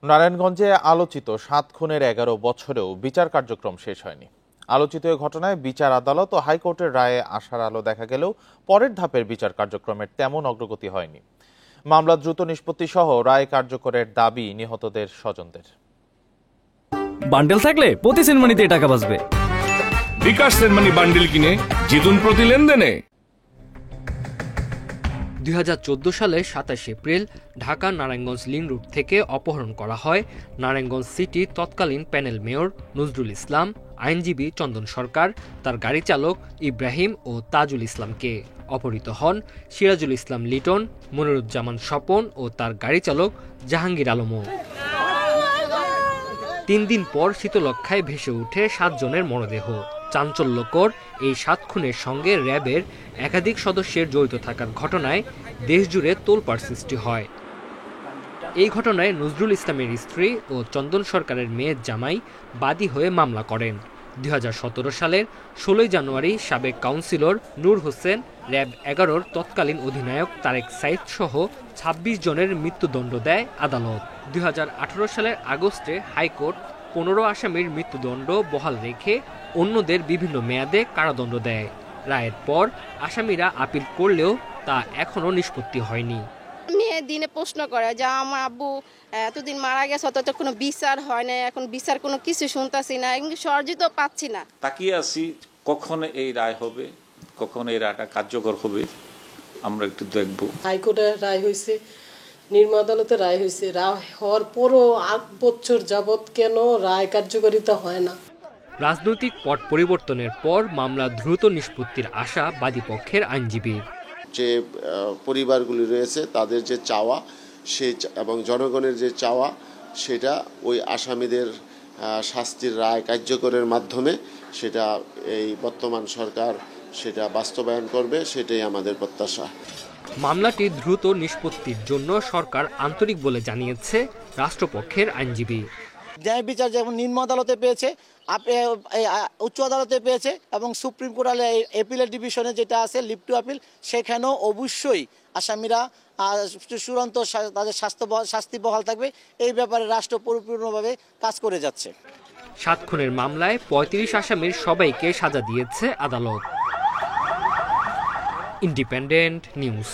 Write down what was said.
নারায়ণগঞ্জে আলোচিত ৭ খুনের ১১ বছরেও বিচার কার্যক্রম শেষ হয়নি। আলোচিত এ ঘটনায় বিচার আদালত ও হাইকোর্টের রায়ে আসার আলো দেখা গেলেও পরের ধাপের বিচার কার্যক্রমের তেমন অগ্রগতি হয়নি। মামলা দ্রুত নিষ্পত্তি সহ রায় কার্যকরের দাবি নিহতদের স্বজনদের। বান্ডেল থাকলে প্রতি সেনমানিতে টাকা বাঁচবে। বিকাশ সেনমানি বান্ডেল কিনে জিতুন প্রতি লেনদেনে। ২০১৪ সালের ২৭ April Dhaka Narayanganj link road থেকে অপহরণ করা হয় নারায়ণগঞ্জ সিটি তৎকালীন প্যানেল মেয়র নজরুল ইসলাম, আইনজীবী চন্দন সরকার, তার গাড়ি চালক ইব্রাহিম ও তাজুল ইসলামকে। অপহৃত হন সিরাজুল ইসলাম লিটন, মনিরুজ্জামান স্বপন ও তার গাড়ি চালক জাহাঙ্গীর আলমও। ৩ দিন পর শীতলক্ষ্যায় ভেসে ওঠে ৭ জনের মরদেহ। চাঞ্চল্যকর এই ৭ খুনের সঙ্গে র্যাবের একাধিক সদস্যের জড়িত থাকার ঘটনায় দেশজুড়ে তোলপাড় সৃষ্টি হয়। এই ঘটনায় নজরুল ইসলামের স্ত্রী ও চন্দন সরকারের মেয়ের জামাই বাদী হয়ে মামলা করেন। ২০১৭ সালের ১৬ জানুয়ারি সাবেক কাউন্সিলর নূর হোসেন, র্যাব ১১-র তৎকালীন অধিনায়ক তারেক সাইদ সহ ২৬ জনের মৃত্যুদণ্ড দেয় আদালত। ২০১৮ সালের আগস্টে হাইকোর্ট ১৫ আসামির মৃত্যুদণ্ড বহাল রেখে অন্যদের বিভিন্ন মেয়াদে কারাদণ্ড দেয়। রায়ের পর আসামিরা আপিল করলেও তা এখনও নিষ্পত্তি হয়নি। মেয়ে দিনে প্রশ্ন করে যে আমার আব্বু এতদিন মারা গেছে, অথচ কোনো বিচার হয় না, এখন বিচার কোনো কিছু শুনতেছি না, এমনকি সহযোগিতা পাচ্ছি না। তাকিয়ে আছি কখন এই রায় হবে, কখন এই রায়টা কার্যকর হবে, আমরা একটু দেখব। হাইকোর্টের রায় হয়েছে, নিম্ন আদালতে রায় হয়েছে, রায় হওয়ার পরও ৮ বছর যাবৎ কেন রায় কার্যকারিতা হয় না? রাজনৈতিক পট পরিবর্তনের পর মামলা দ্রুত নিষ্পত্তির আশা বাদীপক্ষের আইনজীবীর। যে পরিবারগুলি রয়েছে তাদের যে চাওয়া এবং জনগণের যে চাওয়া, সেটা ওই আসামিদের শাস্তির রায় কার্যকরের মাধ্যমে সেটা এই বর্তমান সরকার সেটা বাস্তবায়ন করবে, সেটাই আমাদের প্রত্যাশা। মামলাটি দ্রুত নিষ্পত্তির জন্য সরকার আন্তরিক বলে জানিয়েছে রাষ্ট্রপক্ষের আইনজীবী। ন্যায় বিচার যেমন নিম্ন আদালতে পেয়েছে, উচ্চ আদালতে পেয়েছে এবং সুপ্রিম কোর্ট এপিলের ডিভিশনে যেটা আছে লিভ টু আপিল, সেখানেও অবশ্যই আসামিরা চূড়ান্ত তাদের শাস্তি বহাল থাকবে। এই ব্যাপারে রাষ্ট্র পরিপূর্ণভাবে কাজ করে যাচ্ছে। ৭ খুনের মামলায় ৩৫ আসামির সবাইকে সাজা দিয়েছে আদালত। Independent news.